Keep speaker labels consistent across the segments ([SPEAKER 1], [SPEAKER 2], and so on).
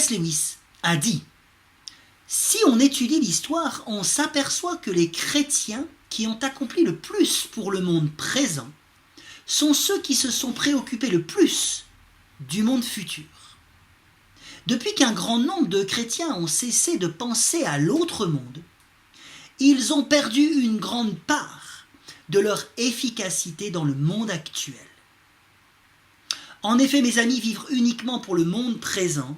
[SPEAKER 1] C.S. Lewis a dit « Si on étudie l'histoire, on s'aperçoit que les chrétiens qui ont accompli le plus pour le monde présent sont ceux qui se sont préoccupés le plus du monde futur. Depuis qu'un grand nombre de chrétiens ont cessé de penser à l'autre monde, ils ont perdu une grande part de leur efficacité dans le monde actuel. En effet, mes amis, vivre uniquement pour le monde présent,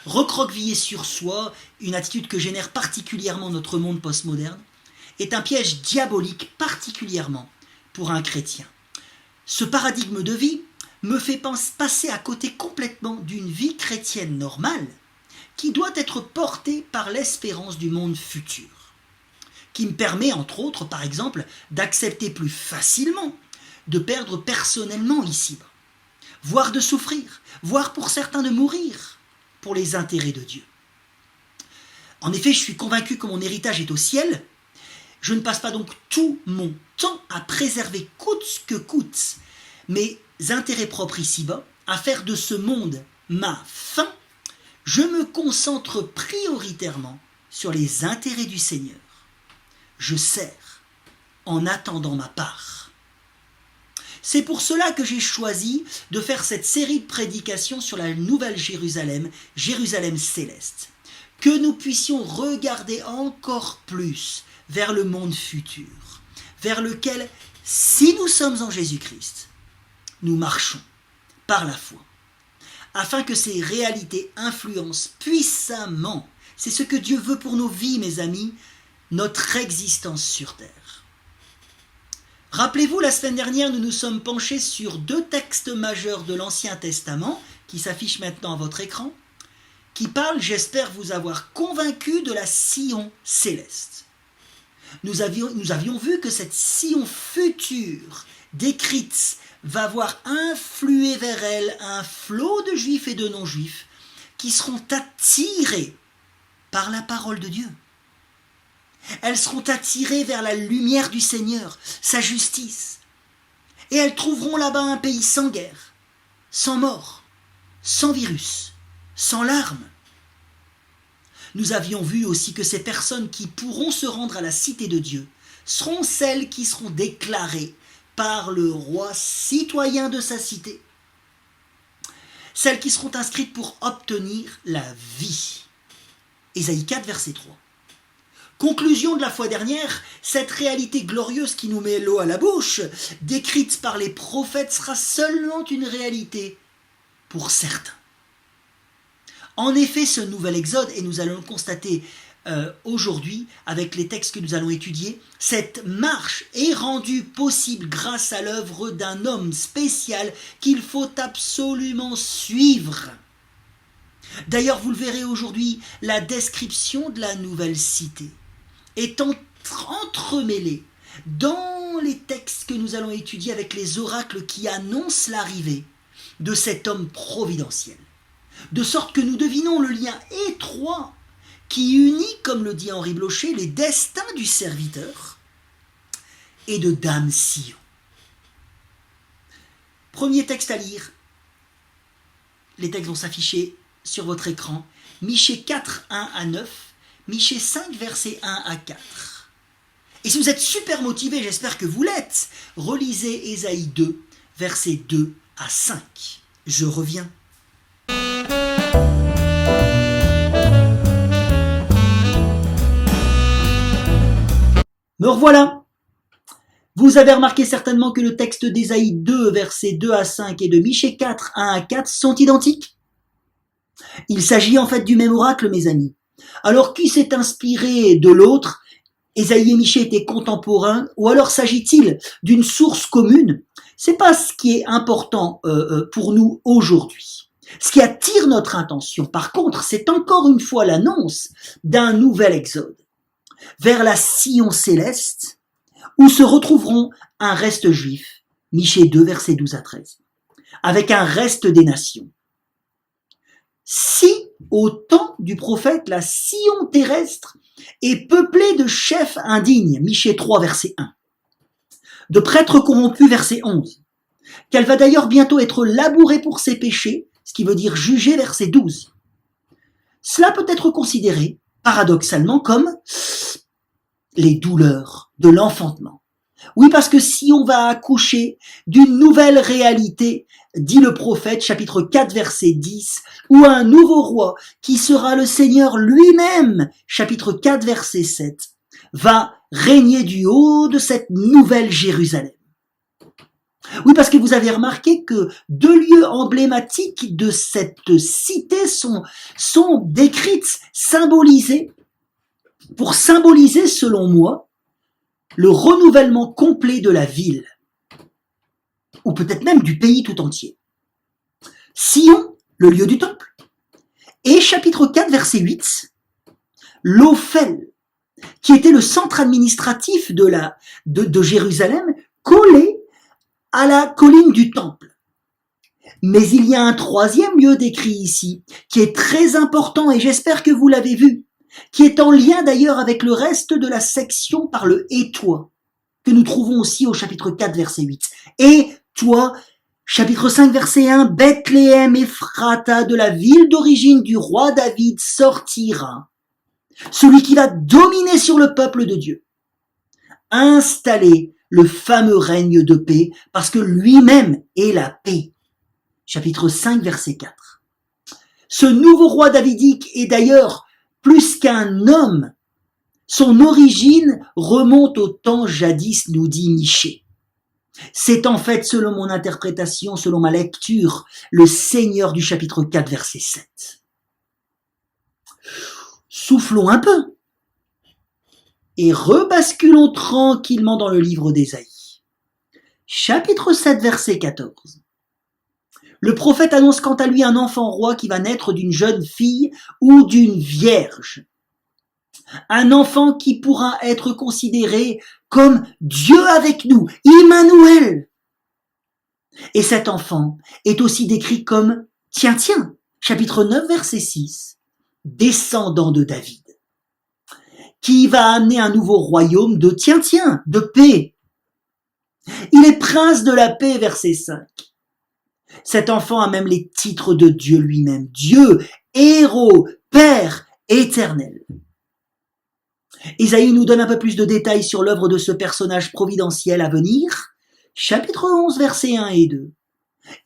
[SPEAKER 1] recroqueviller sur soi, une attitude que génère particulièrement notre monde postmoderne, est un piège diabolique particulièrement pour un chrétien. Ce paradigme de vie me fait passer à côté complètement d'une vie chrétienne normale qui doit être portée par l'espérance du monde futur, qui me permet, entre autres, par exemple, d'accepter plus facilement de perdre personnellement ici-bas, voire de souffrir, voire pour certains de mourir pour les intérêts de Dieu. En effet, je suis convaincu que mon héritage est au ciel. Je ne passe pas donc tout mon temps à préserver coûte que coûte mes intérêts propres ici-bas, à faire de ce monde ma fin. Je me concentre prioritairement sur les intérêts du Seigneur. Je sers en attendant ma part. C'est pour cela que j'ai choisi de faire cette série de prédications sur la Nouvelle Jérusalem, Jérusalem céleste, que nous puissions regarder encore plus vers le monde futur, vers lequel, si nous sommes en Jésus-Christ, nous marchons par la foi, afin que ces réalités influencent puissamment, c'est ce que Dieu veut pour nos vies, mes amis, notre existence sur terre. Rappelez-vous, la semaine dernière, nous nous sommes penchés sur 2 textes majeurs de l'Ancien Testament, qui s'affichent maintenant à votre écran, qui parlent, j'espère vous avoir convaincu, de la Sion céleste. Nous avions vu que cette Sion future, décrite, va voir influer vers elle un flot de juifs et de non-juifs qui seront attirés par la parole de Dieu. Elles seront attirées vers la lumière du Seigneur, sa justice. Et elles trouveront là-bas un pays sans guerre, sans mort, sans virus, sans larmes. Nous avions vu aussi que ces personnes qui pourront se rendre à la cité de Dieu seront celles qui seront déclarées par le roi citoyen de sa cité. Celles qui seront inscrites pour obtenir la vie. Ésaïe 4, verset 3. Conclusion de la fois dernière, cette réalité glorieuse qui nous met l'eau à la bouche, décrite par les prophètes, sera seulement une réalité pour certains. En effet, ce nouvel exode, et nous allons le constater aujourd'hui avec les textes que nous allons étudier, cette marche est rendue possible grâce à l'œuvre d'un homme spécial qu'il faut absolument suivre. D'ailleurs, vous le verrez aujourd'hui, la description de la nouvelle cité est entremêlée dans les textes que nous allons étudier avec les oracles qui annoncent l'arrivée de cet homme providentiel. De sorte que nous devinons le lien étroit qui unit, comme le dit Henri Blocher, les destins du serviteur et de Dame Sion. Premier texte à lire. Les textes vont s'afficher sur votre écran. Michée 4, 1 à 9, Michée 5, versets 1 à 4. Et si vous êtes super motivé, j'espère que vous l'êtes, relisez Ésaïe 2, versets 2 à 5. Je reviens. Me revoilà. Vous avez remarqué certainement que le texte d'Ésaïe 2, versets 2 à 5 et de Michée 4, 1 à 4 sont identiques. Il s'agit en fait du même oracle, mes amis. Alors, qui s'est inspiré de l'autre? Ésaïe et Michée étaient contemporains, ou alors s'agit-il d'une source commune? C'est pas ce qui est important pour nous aujourd'hui. Ce qui attire notre attention, par contre, c'est encore une fois l'annonce d'un nouvel exode vers la Sion céleste, où se retrouveront un reste juif, Michée 2, versets 12 à 13, avec un reste des nations. Si, au temps du prophète, la Sion terrestre est peuplée de chefs indignes, Michée 3, verset 1, de prêtres corrompus, verset 11, qu'elle va d'ailleurs bientôt être labourée pour ses péchés, ce qui veut dire jugée, verset 12, Cela peut être considéré, paradoxalement, comme les douleurs de l'enfantement. Oui, parce que si on va accoucher d'une nouvelle réalité, dit le prophète, chapitre 4, verset 10, ou un nouveau roi, qui sera le Seigneur lui-même, chapitre 4, verset 7, va régner du haut de cette nouvelle Jérusalem. Oui, parce que vous avez remarqué que deux lieux emblématiques de cette cité sont décrites, symbolisés, pour symboliser, selon moi, le renouvellement complet de la ville, ou peut-être même du pays tout entier. Sion, le lieu du temple, et chapitre 4, verset 8, l'Ophel, qui était le centre administratif de Jérusalem, collé à la colline du temple. Mais il y a un troisième lieu décrit ici, qui est très important, et j'espère que vous l'avez vu, qui est en lien d'ailleurs avec le reste de la section par le « et toi », que nous trouvons aussi au chapitre 4, verset 8. « Et toi », chapitre 5, verset 1, « Bethléem Ephrata, de la ville d'origine du roi David, sortira, celui qui va dominer sur le peuple de Dieu, installer le fameux règne de paix, parce que lui-même est la paix. » Chapitre 5, verset 4. Ce nouveau roi davidique est d'ailleurs plus qu'un homme. Son origine remonte au temps jadis, nous dit Michée. C'est en fait, selon mon interprétation, selon ma lecture, le Seigneur du chapitre 4, verset 7. Soufflons un peu et rebasculons tranquillement dans le livre d'Ésaïe. Chapitre 7, verset 14. Le prophète annonce quant à lui un enfant roi qui va naître d'une jeune fille ou d'une vierge. Un enfant qui pourra être considéré comme Dieu avec nous, Immanuel. Et cet enfant est aussi décrit comme tiens, chapitre 9, verset 6, descendant de David, qui va amener un nouveau royaume de tiens, de paix. Il est prince de la paix, verset 5. Cet enfant a même les titres de Dieu lui-même. Dieu, héros, Père, éternel. Ésaïe nous donne un peu plus de détails sur l'œuvre de ce personnage providentiel à venir. Chapitre 11, versets 1 et 2.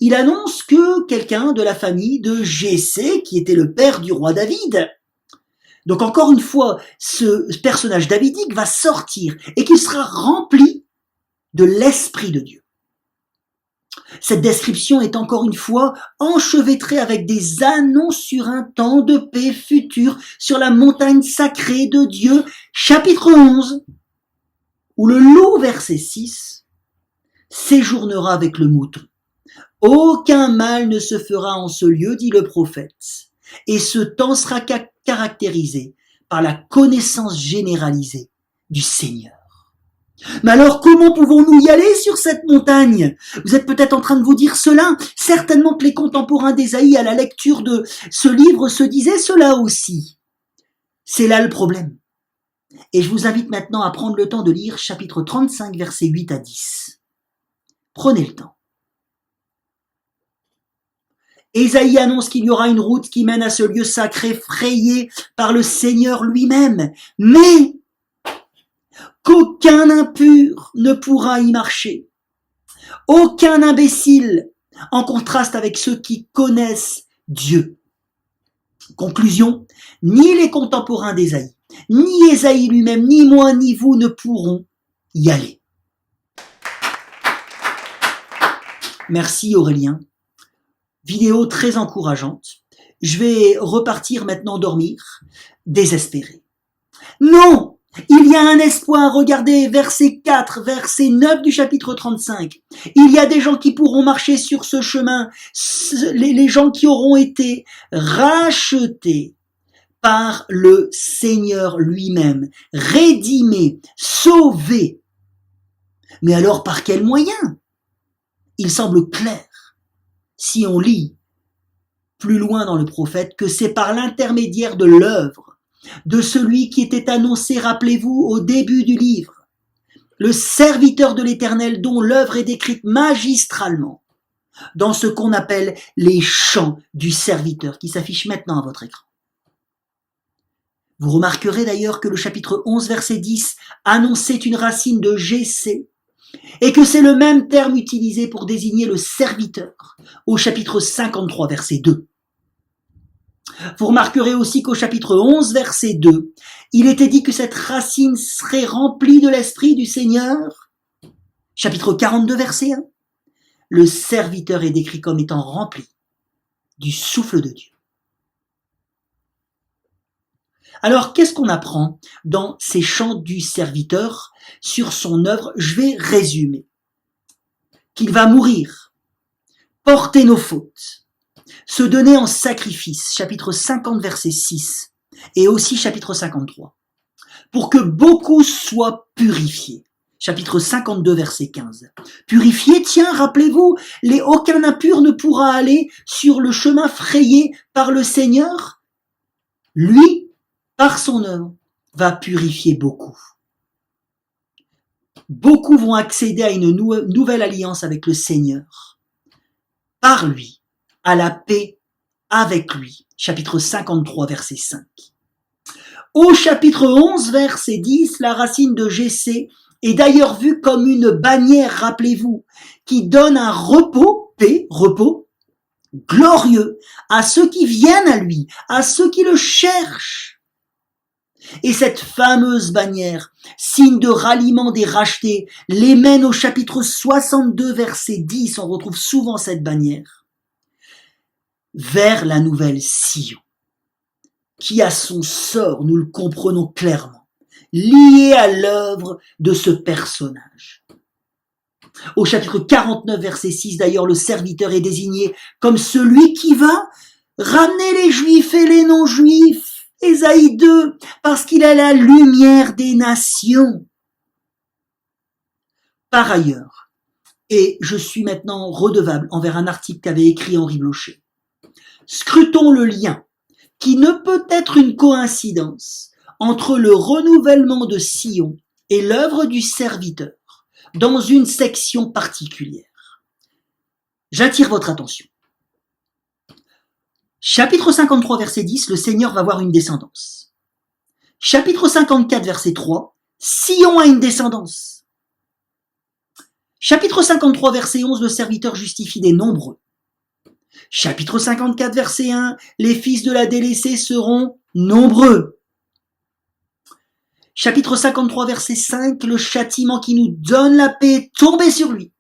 [SPEAKER 1] Il annonce que quelqu'un de la famille de Jessé, qui était le père du roi David. Donc encore une fois, ce personnage davidique va sortir et qu'il sera rempli de l'Esprit de Dieu. Cette description est encore une fois enchevêtrée avec des annonces sur un temps de paix futur sur la montagne sacrée de Dieu, chapitre 11, où le loup, verset 6, séjournera avec le mouton. Aucun mal ne se fera en ce lieu, dit le prophète, et ce temps sera caractérisé par la connaissance généralisée du Seigneur. Mais alors, comment pouvons-nous y aller sur cette montagne? Vous êtes peut-être en train de vous dire cela. Certainement que les contemporains d'Ésaïe à la lecture de ce livre se disaient cela aussi. C'est là le problème. Et je vous invite maintenant à prendre le temps de lire chapitre 35, versets 8 à 10. Prenez le temps. Ésaïe annonce qu'il y aura une route qui mène à ce lieu sacré frayé par le Seigneur lui-même. Mais qu'aucun impur ne pourra y marcher, aucun imbécile, en contraste avec ceux qui connaissent Dieu. Conclusion, ni les contemporains d'Ésaïe, ni Ésaïe lui-même, ni moi, ni vous ne pourront y aller. Merci Aurélien. Vidéo très encourageante. Je vais repartir maintenant dormir, désespéré. Non! Il y a un espoir, regardez, verset 4, verset 9 du chapitre 35. Il y a des gens qui pourront marcher sur ce chemin, les gens qui auront été rachetés par le Seigneur lui-même, rédimés, sauvés. Mais alors par quels moyens? Il semble clair, si on lit plus loin dans le prophète, que c'est par l'intermédiaire de l'œuvre de celui qui était annoncé, rappelez-vous, au début du livre, le serviteur de l'Éternel dont l'œuvre est décrite magistralement dans ce qu'on appelle les chants du serviteur, qui s'affichent maintenant à votre écran. Vous remarquerez d'ailleurs que le chapitre 11, verset 10 annonçait une racine de Jessé et que c'est le même terme utilisé pour désigner le serviteur au chapitre 53, verset 2. Vous remarquerez aussi qu'au chapitre 11, verset 2, il était dit que cette racine serait remplie de l'Esprit du Seigneur. Chapitre 42, verset 1, le serviteur est décrit comme étant rempli du souffle de Dieu. Alors, qu'est-ce qu'on apprend dans ces chants du serviteur sur son œuvre? Je vais résumer. Qu'il va mourir, porter nos fautes, se donner en sacrifice, chapitre 50, verset 6, et aussi chapitre 53, pour que beaucoup soient purifiés, chapitre 52, verset 15. Purifiés, tiens, rappelez-vous, aucun impur ne pourra aller sur le chemin frayé par le Seigneur. Lui, par son œuvre, va purifier beaucoup. Beaucoup vont accéder à une nouvelle alliance avec le Seigneur. Par lui, à la paix avec lui. Chapitre 53, verset 5. Au chapitre 11, verset 10, la racine de Jessé est d'ailleurs vue comme une bannière, rappelez-vous, qui donne un repos, paix, repos, glorieux à ceux qui viennent à lui, à ceux qui le cherchent. Et cette fameuse bannière, signe de ralliement des rachetés, les mène au chapitre 62, verset 10, on retrouve souvent cette bannière, vers la nouvelle Sion, qui a son sort, nous le comprenons clairement, lié à l'œuvre de ce personnage. Au chapitre 49, verset 6, d'ailleurs, le serviteur est désigné comme celui qui va ramener les Juifs et les non-Juifs, Ésaïe 2, parce qu'il est la lumière des nations. Par ailleurs, et je suis maintenant redevable envers un article qu'avait écrit Henri Blocher, scrutons le lien, qui ne peut être une coïncidence, entre le renouvellement de Sion et l'œuvre du serviteur, dans une section particulière. J'attire votre attention. Chapitre 53, verset 10, le Seigneur va avoir une descendance. Chapitre 54, verset 3, Sion a une descendance. Chapitre 53, verset 11, le serviteur justifie des nombreux. Chapitre 54, verset 1, les fils de la délaissée seront nombreux. Chapitre 53, verset 5, le châtiment qui nous donne la paix est tombé sur lui.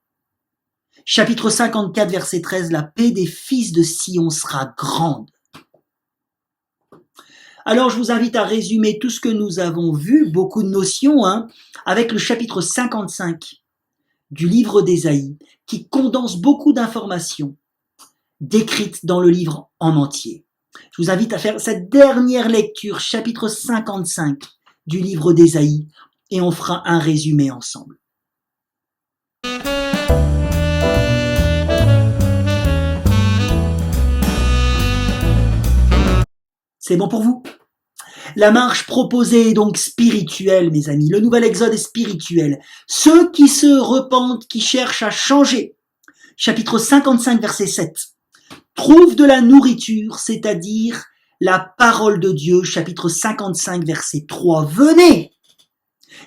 [SPEAKER 1] Chapitre 54, verset 13, la paix des fils de Sion sera grande. Alors, je vous invite à résumer tout ce que nous avons vu, beaucoup de notions, avec le chapitre 55 du livre d'Ésaïe, qui condense beaucoup d'informations décrites dans le livre en entier. Je vous invite à faire cette dernière lecture, chapitre 55 du livre d'Ésaïe, et on fera un résumé ensemble. C'est bon pour vous? La marche proposée est donc spirituelle, mes amis. Le nouvel exode est spirituel. Ceux qui se repentent, qui cherchent à changer, chapitre 55, verset 7, trouvent de la nourriture, c'est-à-dire la parole de Dieu, chapitre 55, verset 3. Venez!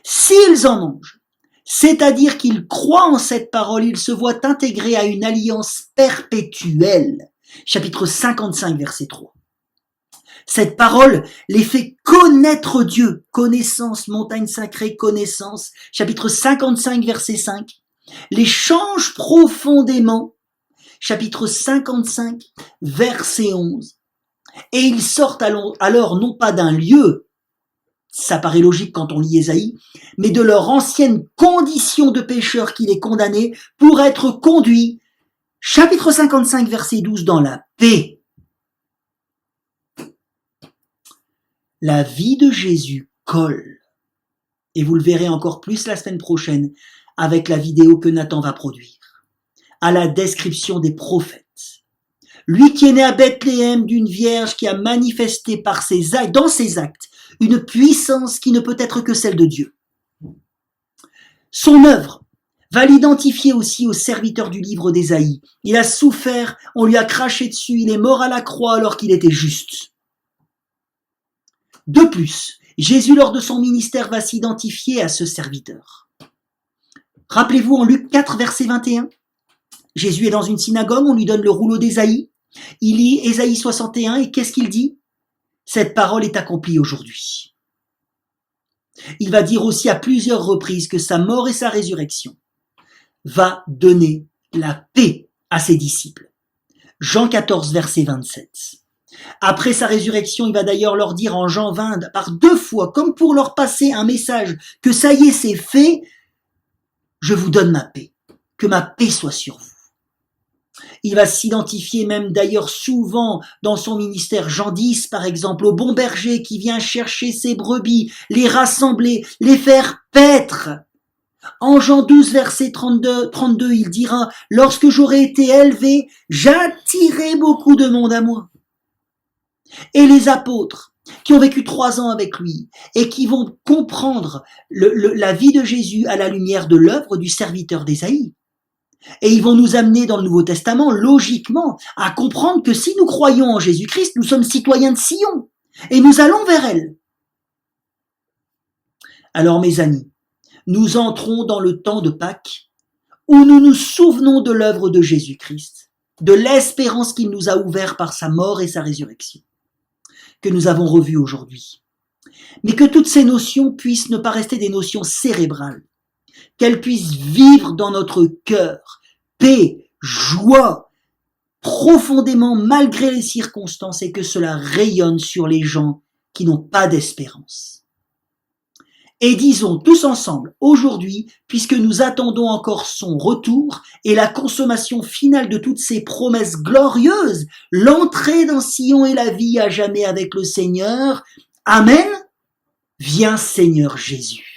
[SPEAKER 1] S'ils en mangent, c'est-à-dire qu'ils croient en cette parole, ils se voient intégrés à une alliance perpétuelle, chapitre 55, verset 3. Cette parole les fait connaître Dieu. Connaissance, montagne sacrée, connaissance. Chapitre 55, verset 5. Les change profondément. Chapitre 55, verset 11. Et ils sortent alors non pas d'un lieu, ça paraît logique quand on lit Ésaïe, mais de leur ancienne condition de pécheur qui les condamnait pour être conduits. Chapitre 55, verset 12, dans la paix. La vie de Jésus colle, et vous le verrez encore plus la semaine prochaine avec la vidéo que Nathan va produire, à la description des prophètes. Lui qui est né à Bethléem d'une vierge qui a manifesté par ses actes, dans ses actes une puissance qui ne peut être que celle de Dieu. Son œuvre va l'identifier aussi au serviteur du livre d'Ésaïe. Il a souffert, on lui a craché dessus, il est mort à la croix alors qu'il était juste. De plus, Jésus lors de son ministère va s'identifier à ce serviteur. Rappelez-vous en Luc 4, verset 21, Jésus est dans une synagogue, on lui donne le rouleau d'Ésaïe, il lit Ésaïe 61 et qu'est-ce qu'il dit? Cette parole est accomplie aujourd'hui. Il va dire aussi à plusieurs reprises que sa mort et sa résurrection va donner la paix à ses disciples. Jean 14, verset 27. Après sa résurrection, il va d'ailleurs leur dire en Jean 20, par 2 fois, comme pour leur passer un message, que ça y est, c'est fait, je vous donne ma paix, que ma paix soit sur vous. Il va s'identifier même d'ailleurs souvent dans son ministère, Jean 10 par exemple, au bon berger qui vient chercher ses brebis, les rassembler, les faire paître. En Jean 12 verset 32, il dira « Lorsque j'aurai été élevé, j'attirerai beaucoup de monde à moi. » Et les apôtres qui ont vécu 3 ans avec lui et qui vont comprendre la vie de Jésus à la lumière de l'œuvre du serviteur d'Ésaïe. Et ils vont nous amener dans le Nouveau Testament, logiquement, à comprendre que si nous croyons en Jésus-Christ, nous sommes citoyens de Sion et nous allons vers elle. Alors mes amis, nous entrons dans le temps de Pâques où nous nous souvenons de l'œuvre de Jésus-Christ, de l'espérance qu'il nous a ouverte par sa mort et sa résurrection, que nous avons revues aujourd'hui. Mais que toutes ces notions puissent ne pas rester des notions cérébrales, qu'elles puissent vivre dans notre cœur, paix, joie, profondément malgré les circonstances et que cela rayonne sur les gens qui n'ont pas d'espérance. Et disons tous ensemble, aujourd'hui, puisque nous attendons encore son retour et la consommation finale de toutes ces promesses glorieuses, l'entrée dans Sion et la vie à jamais avec le Seigneur, Amen, viens Seigneur Jésus.